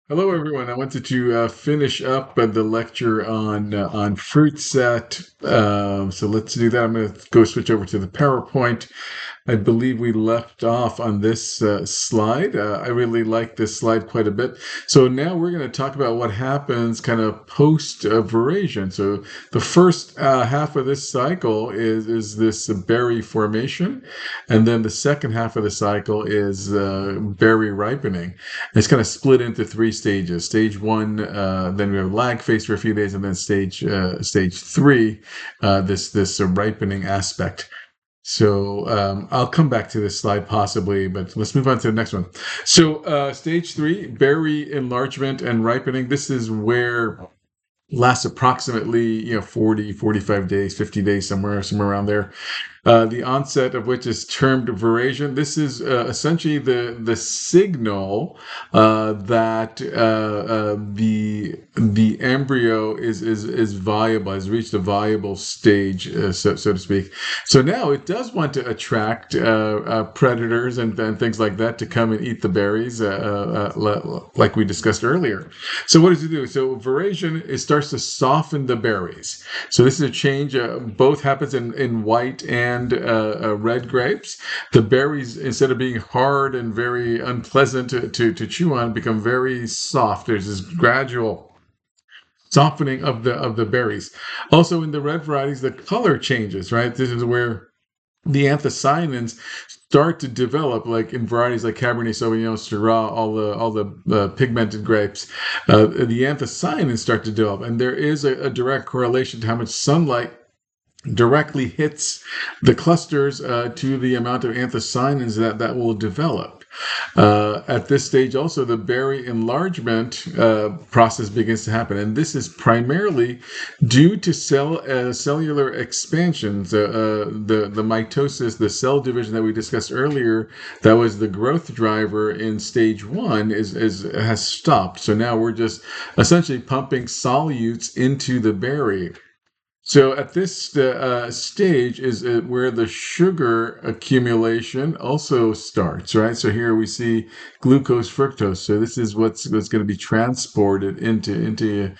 Hello, everyone. I wanted to finish up the lecture on fruit set. So let's do that. I'm going to go switch over to the PowerPoint. I believe we left off on this slide. I really like this slide quite a bit. So now we're going to talk about what happens kind of post veraison. So the first half of this cycle is this berry formation, and then the second half of the cycle is berry ripening. It's kind of split into three stages. Stage one, then we have lag phase for a few days, and then stage three, this ripening aspect. So I'll come back to this slide possibly, but let's move on to the next one. So stage three, berry enlargement and ripening. This is where lasts approximately 40, 45 days, 50 days, somewhere around there. The onset of which is termed veraison. This is essentially the signal that the embryo is viable, has reached a viable stage, so to speak. So now it does want to attract predators and things like that to come and eat the berries, like we discussed earlier. So what does it do? So veraison, it starts to soften the berries. So this is a change. Both happens in white and red grapes. The berries, instead of being hard and very unpleasant to chew on, become very soft. There's this gradual softening of the berries. Also, in the red varieties, the color changes. Right, this is where the anthocyanins start to develop, like in varieties like Cabernet Sauvignon, Syrah, all the pigmented grapes. The anthocyanins start to develop, and there is a direct correlation to how much sunlight directly hits the clusters to the amount of anthocyanins that will develop. At this stage, also, the berry enlargement process begins to happen, and this is primarily due to cellular expansions. The mitosis, the cell division that we discussed earlier, that was the growth driver in stage one, has stopped. So now we're just essentially pumping solutes into the berry. So at this stage is where the sugar accumulation also starts, right? So here we see glucose, fructose. So this is what's going to be transported into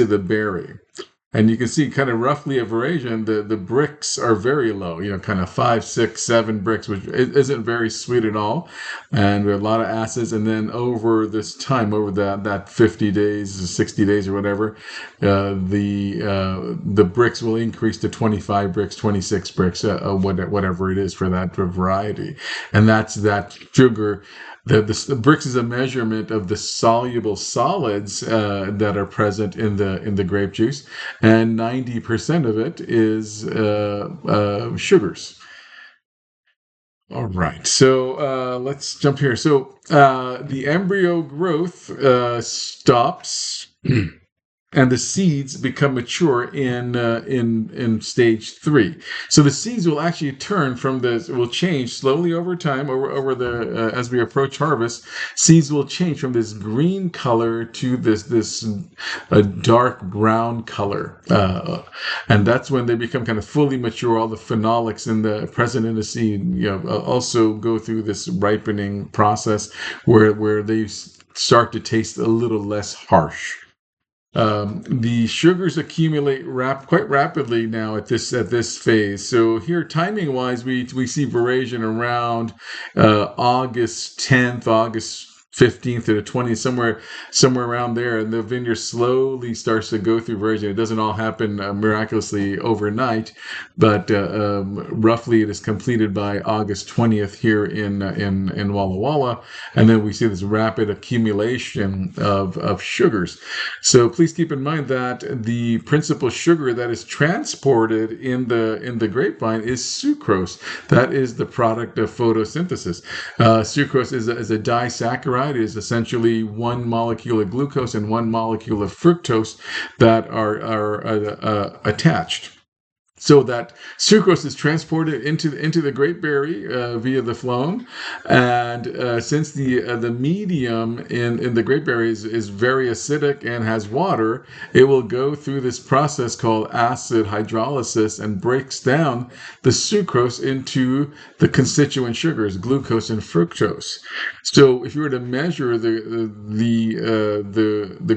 the berry. And you can see kind of roughly at veraison, the Brix are very low, kind of 5, 6, 7 Brix, which isn't very sweet at all. And we have a lot of acids. And then over this time, over that 50 days, 60 days or whatever, the Brix will increase to 25 Brix, 26 Brix, whatever it is for that variety. And that's that sugar. The Brix is a measurement of the soluble solids that are present in the grape juice, and 90% of it is sugars. All right, so let's jump here. So the embryo growth stops. And the seeds become mature in stage three. So the seeds will actually will change slowly over time, over the as we approach harvest. Seeds will change from this green color to this dark brown color, and that's when they become kind of fully mature. All the phenolics present in the seed, also go through this ripening process where they start to taste a little less harsh. The sugars accumulate quite rapidly now at this phase. So here, timing wise, we see veraison around August 10th, August 15th to the 20th, somewhere around there, and the vineyard slowly starts to go through veraison. It doesn't all happen miraculously overnight, but roughly it is completed by August 20th here in Walla Walla, and then we see this rapid accumulation of sugars. So please keep in mind that the principal sugar that is transported in the grapevine is sucrose. That is the product of photosynthesis. Sucrose is a disaccharide. It is essentially one molecule of glucose and one molecule of fructose that are attached. So that sucrose is transported into the grape berry via the phloem, and since the medium in the grape berry is very acidic and has water, it will go through this process called acid hydrolysis and breaks down the sucrose into the constituent sugars, glucose and fructose. So if you were to measure the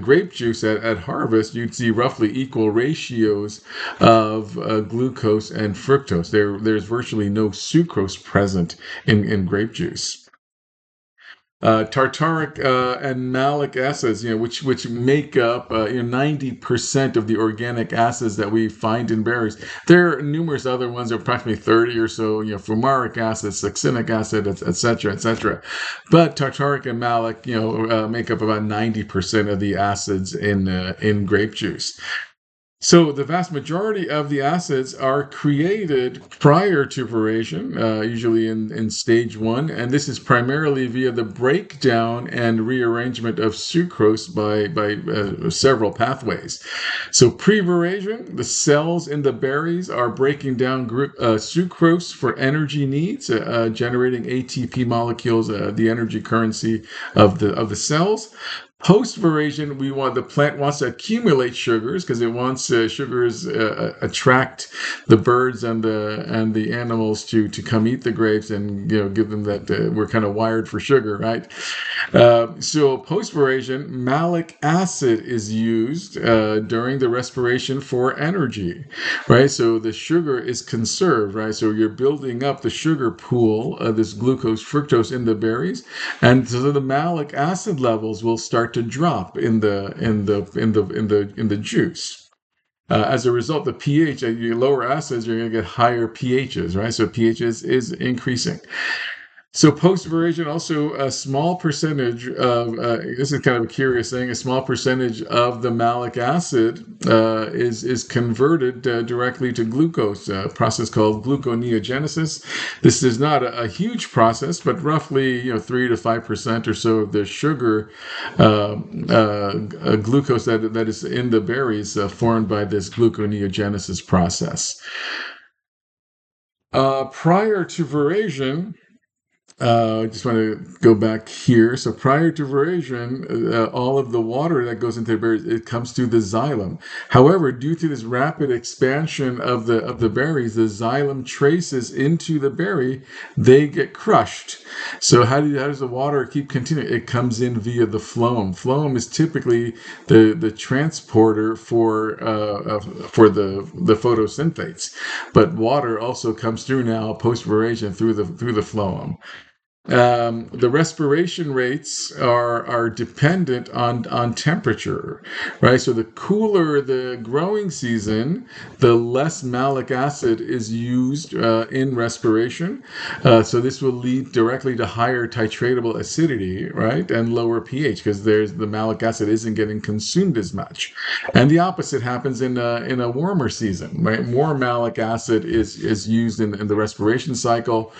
grape juice at harvest, you'd see roughly equal ratios of glucose and fructose. There's virtually no sucrose present in grape juice. Tartaric and malic acids, which make up 90% of the organic acids that we find in berries. There are numerous other ones, approximately 30 or so, fumaric acid, succinic acid, etc., etc. But tartaric and malic, make up about 90% of the acids in grape juice. So the vast majority of the acids are created prior to veraison, usually in stage one, and this is primarily via the breakdown and rearrangement of sucrose by several pathways. So pre-veraison, the cells in the berries are breaking down sucrose for energy needs, generating ATP molecules, the energy currency of the cells. Post-veraison, the plant wants to accumulate sugars because it wants sugars attract the birds and the animals to come eat the grapes and give them that we're kind of wired for sugar, right? So post-veraison, malic acid is used during the respiration for energy, right? So the sugar is conserved, right? So you're building up the sugar pool, this glucose, fructose in the berries, and so the malic acid levels will start to drop in the juice. As a result, the pH, your lower acids, you're going to get higher pHs, right? So pH is increasing. So post-veraison, also a small percentage of, this is kind of a curious thing, a small percentage of the malic acid is converted directly to glucose, a process called gluconeogenesis. This is not a huge process, but roughly 3 to 5% or so of the sugar glucose that is in the berries formed by this gluconeogenesis process. Prior to veraison, I just want to go back here. So prior to veraison, all of the water that goes into the berries, it comes through the xylem. However, due to this rapid expansion of the berries, the xylem traces into the berry, they get crushed. So how does the water keep continuing? It comes in via the phloem. Phloem is typically the transporter for the photosynthates, but water also comes through now post veraison through the phloem. The respiration rates are dependent on temperature, right? So the cooler the growing season, the less malic acid is used in respiration. So this will lead directly to higher titratable acidity, right, and lower pH because the malic acid isn't getting consumed as much. And the opposite happens in a warmer season, right? More malic acid is used in the respiration cycle,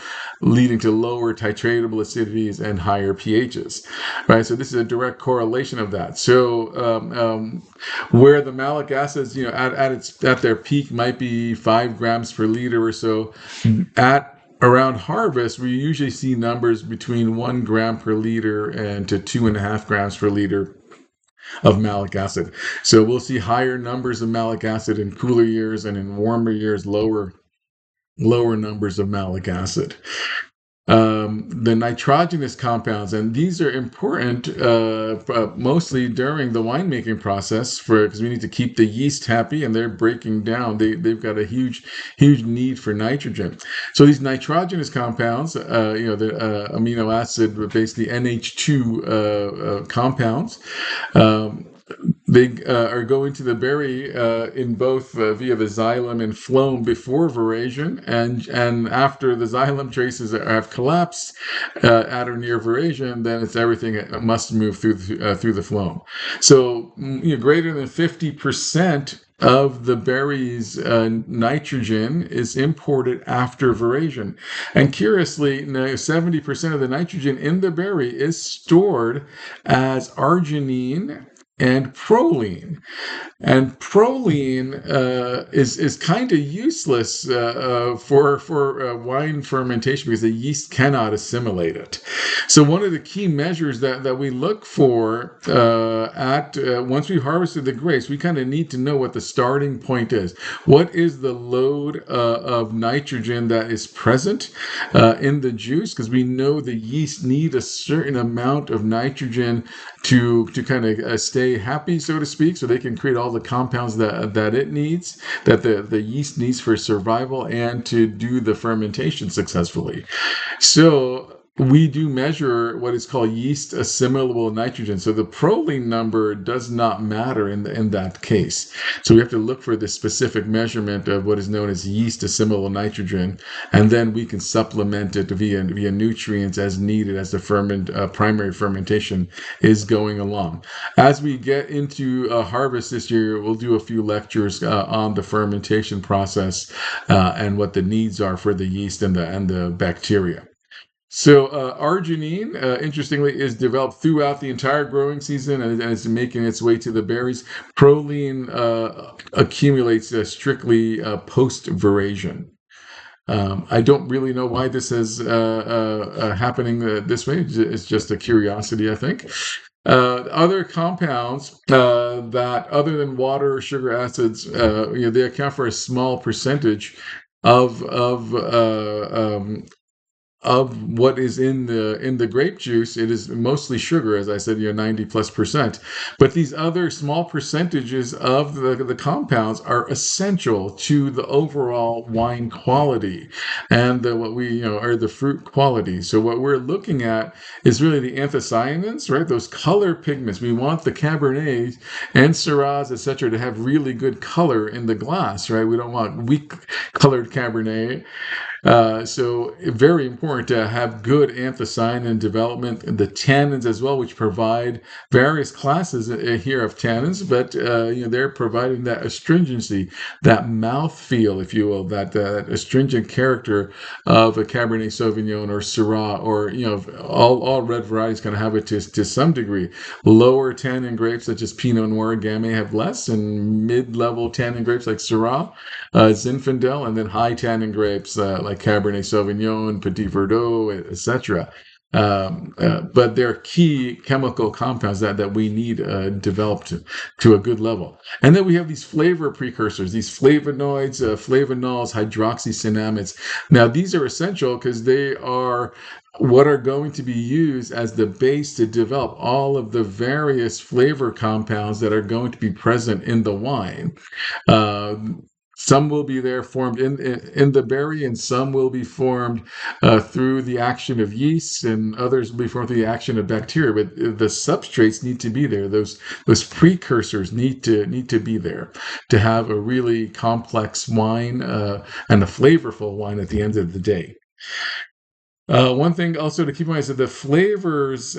leading to lower titratable acidities and higher pHs, right? So this is a direct correlation of that. So where the malic acids, at their peak might be 5 grams per liter or so, at around harvest, we usually see numbers between 1 gram per liter and to 2.5 grams per liter of malic acid. So we'll see higher numbers of malic acid in cooler years, and in warmer years, lower numbers of malic acid. The nitrogenous compounds, and these are important mostly during the winemaking process because we need to keep the yeast happy, and they're breaking down. They've got a huge need for nitrogen. So these nitrogenous compounds, the amino acid, basically NH2 compounds. They are going to the berry in both via the xylem and phloem before veraison, and after the xylem traces have collapsed at or near veraison, then it's everything must move through the phloem. So greater than 50% of the berry's nitrogen is imported after veraison. And curiously, 70% of the nitrogen in the berry is stored as arginine and proline. And proline is kind of useless for wine fermentation because the yeast cannot assimilate it. So one of the key measures that we look for at once we harvested the grapes, we kind of need to know what the starting point is. What is the load of nitrogen that is present in the juice? Because we know the yeast need a certain amount of nitrogen to kind of stay happy, so to speak, so they can create all the compounds that it needs, that the yeast needs for survival and to do the fermentation successfully. So we do measure what is called yeast assimilable nitrogen. So the proline number does not matter in that case. So we have to look for the specific measurement of what is known as yeast assimilable nitrogen, and then we can supplement it via nutrients as needed as the primary fermentation is going along. As we get into harvest this year, we'll do a few lectures on the fermentation process and what the needs are for the yeast and the bacteria. So arginine, interestingly, is developed throughout the entire growing season and is making its way to the berries. Proline accumulates strictly post-veraison. I don't really know why this is happening this way. It's just a curiosity, I think. Other compounds that, other than water or sugar acids, they account for a small percentage of what is in the grape juice. It is mostly sugar, as I said, 90+%. But these other small percentages of the compounds are essential to the overall wine quality and what we are the fruit quality. So what we're looking at is really the anthocyanins, right? Those color pigments. We want the Cabernets and Syrahs, etc., to have really good color in the glass, right? We don't want weak colored Cabernet. So very important to have good anthocyanin development, the tannins as well, which provide various classes here of tannins, but they're providing that astringency, that mouth feel, if you will, that astringent character of a Cabernet Sauvignon or Syrah, or all red varieties kind of have it to some degree. Lower tannin grapes such as Pinot Noir, Gamay have less, and mid-level tannin grapes like Syrah, Zinfandel, and then high tannin grapes like Cabernet Sauvignon, Petit Verdot, etc. But they're key chemical compounds that we need developed to a good level. And then we have these flavor precursors, these flavonoids, flavanols, hydroxycinnamides. Now, these are essential because they are what are going to be used as the base to develop all of the various flavor compounds that are going to be present in the wine. Some will be there formed in the berry, and some will be formed through the action of yeast, and others will be formed through the action of bacteria. But the substrates need to be there. Those precursors need to be there to have a really complex wine and a flavorful wine at the end of the day. One thing also to keep in mind is that the flavors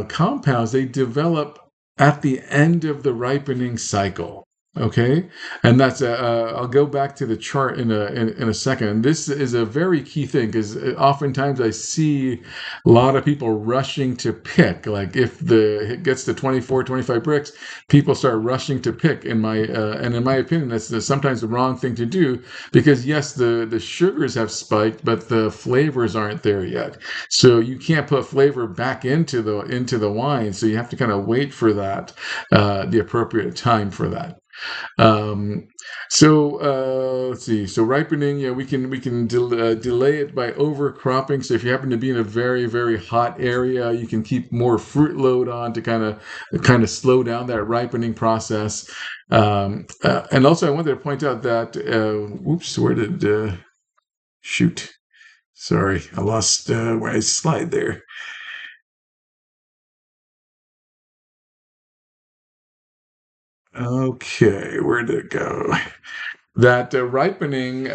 compounds, they develop at the end of the ripening cycle. Okay, and that's I'll go back to the chart in a second. And this is a very key thing because oftentimes I see a lot of people rushing to pick. Like if it gets to 24, 25 bricks, people start rushing to pick. And in my opinion, that's sometimes the wrong thing to do, because yes, the sugars have spiked, but the flavors aren't there yet. So you can't put flavor back into the wine. So you have to kind of wait for that, the appropriate time for that. Let's see. So ripening, we can delay it by overcropping. So if you happen to be in a very, very hot area, you can keep more fruit load on to kind of slow down that ripening process. And also, I wanted to point out that where did shoot? Sorry, I lost where I slide there. Okay, where did it go? That ripening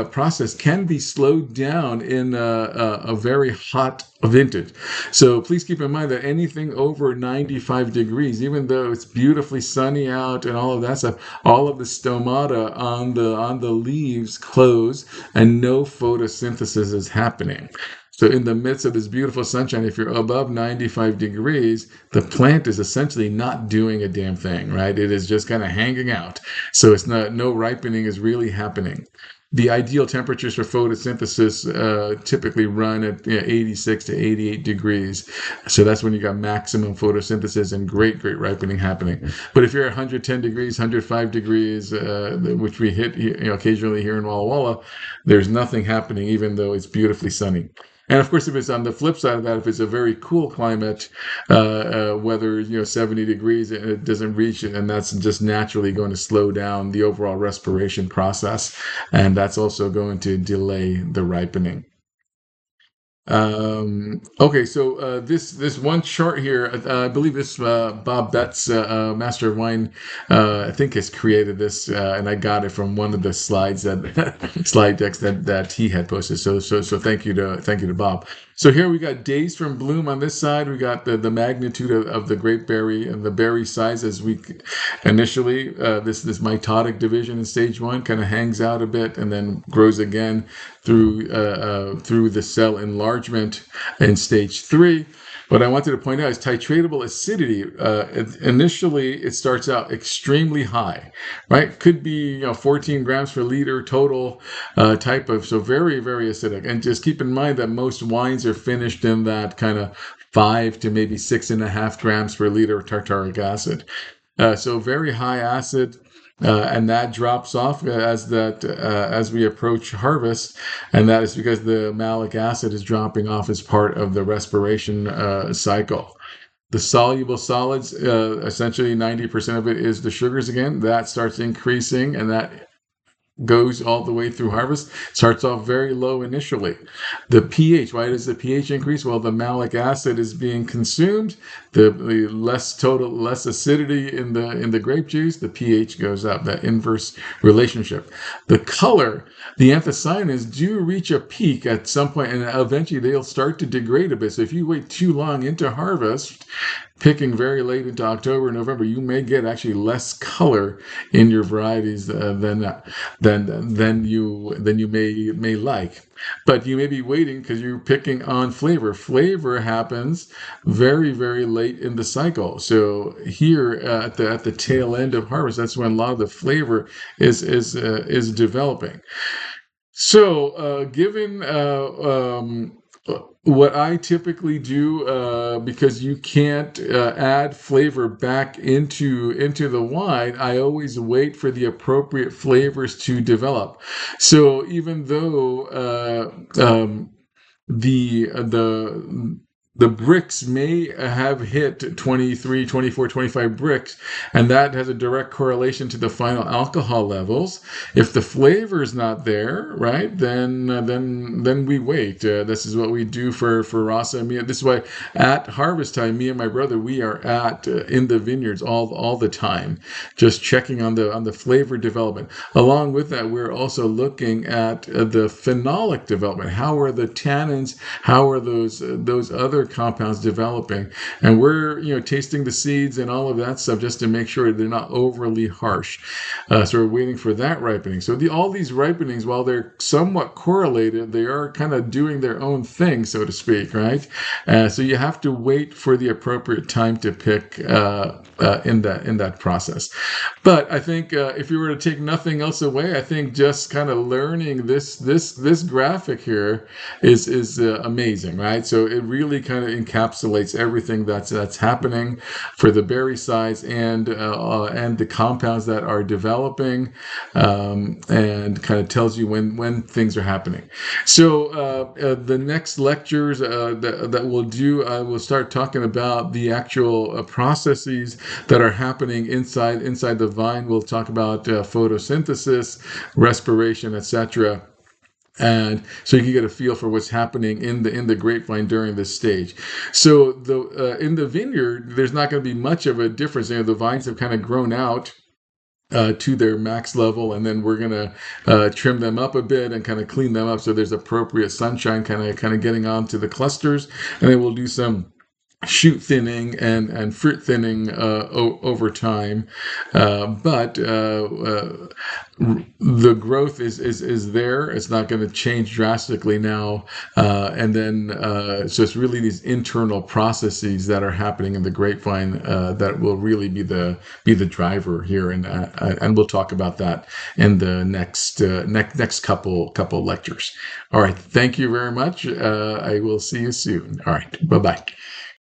process can be slowed down in a very hot vintage. So please keep in mind that anything over 95 degrees, even though it's beautifully sunny out and all of that stuff, all of the stomata on the leaves close and no photosynthesis is happening. So in the midst of this beautiful sunshine, if you're above 95 degrees, the plant is essentially not doing a damn thing, right? It is just kind of hanging out. So it's not, no ripening is really happening. The ideal temperatures for photosynthesis typically run at 86 to 88 degrees. So that's when you got maximum photosynthesis and great ripening happening. But if you're at 110 degrees, 105 degrees, which we hit occasionally here in Walla Walla, there's nothing happening, even though it's beautifully sunny. And of course, if it's on the flip side of that, if it's a very cool climate, weather 70 degrees, it doesn't reach it, and that's just naturally going to slow down the overall respiration process, and that's also going to delay the ripening. Okay, so this one chart here, I believe this Bob Betts, Master of Wine, I think has created this, and I got it from one of the slides that slide decks that he had posted. So thank you to Bob. So here we got days from bloom on this side. We got the magnitude of the grape berry and the berry size as we initially this mitotic division in stage one kind of hangs out a bit and then grows again through the cell enlargement in stage three. What I wanted to point out is titratable acidity. Initially, it starts out extremely high, right? Could be 14 grams per liter total type of, so very acidic. And just keep in mind that most wines are finished in that kind of 5 to maybe 6.5 grams per liter of tartaric acid. So very high acid. And that drops off as we approach harvest, and that is because the malic acid is dropping off as part of the respiration cycle. The soluble solids, essentially 90% of it is the sugars again. That starts increasing, and that goes all the way through harvest. Starts off very low initially. The pH, why does the pH increase? Well, the malic acid is being consumed. The less acidity in the grape juice, the pH goes up. That inverse relationship. The color, the anthocyanins do reach a peak at some point, and eventually they'll start to degrade a bit. So if you wait too long into harvest, picking very late into October, November, you may get actually less color in your varieties than you may like. But you may be waiting because you're picking on flavor. Flavor happens very late in the cycle. So here at the tail end of harvest, that's when a lot of the flavor is developing. So, given what I typically do, because you can't add flavor back into the wine, I always wait for the appropriate flavors to develop. So even though the bricks may have hit 23, 24, 25 bricks, and that has a direct correlation to the final alcohol levels. If the flavor is not there, right, then we wait. This is what we do for Rasa and me. This is why at harvest time, me and my brother, we are in the vineyards all the time, just checking on the flavor development. Along with that, we're also looking at the phenolic development. How are the tannins? How are those other compounds developing? And we're tasting the seeds and all of that stuff just to make sure they're not overly harsh. So we're waiting for that ripening. So all these ripenings, while they're somewhat correlated, they are kind of doing their own thing, so to speak, right? So you have to wait for the appropriate time to pick in that process. But I think if you were to take nothing else away, I think just kind of learning this graphic here is amazing, right? So it really kind of encapsulates everything that's happening for the berry size and the compounds that are developing, and kind of tells you when things are happening. So the next lectures that we'll do, I will start talking about the actual processes that are happening inside the vine. We'll talk about photosynthesis, respiration, etc. And so you can get a feel for what's happening in the grapevine during this stage. So in the vineyard, there's not going to be much of a difference. The vines have kind of grown out to their max level, and then we're gonna trim them up a bit and kind of clean them up so there's appropriate sunshine kind of getting onto the clusters, and then we'll do some shoot thinning and fruit thinning over time, but the growth is there. It's not going to change drastically now, and then so it's really these internal processes that are happening in the grapevine that will really be the driver here, and we'll talk about that in the next couple lectures. All right, thank you very much. I will see you soon. All right, bye bye.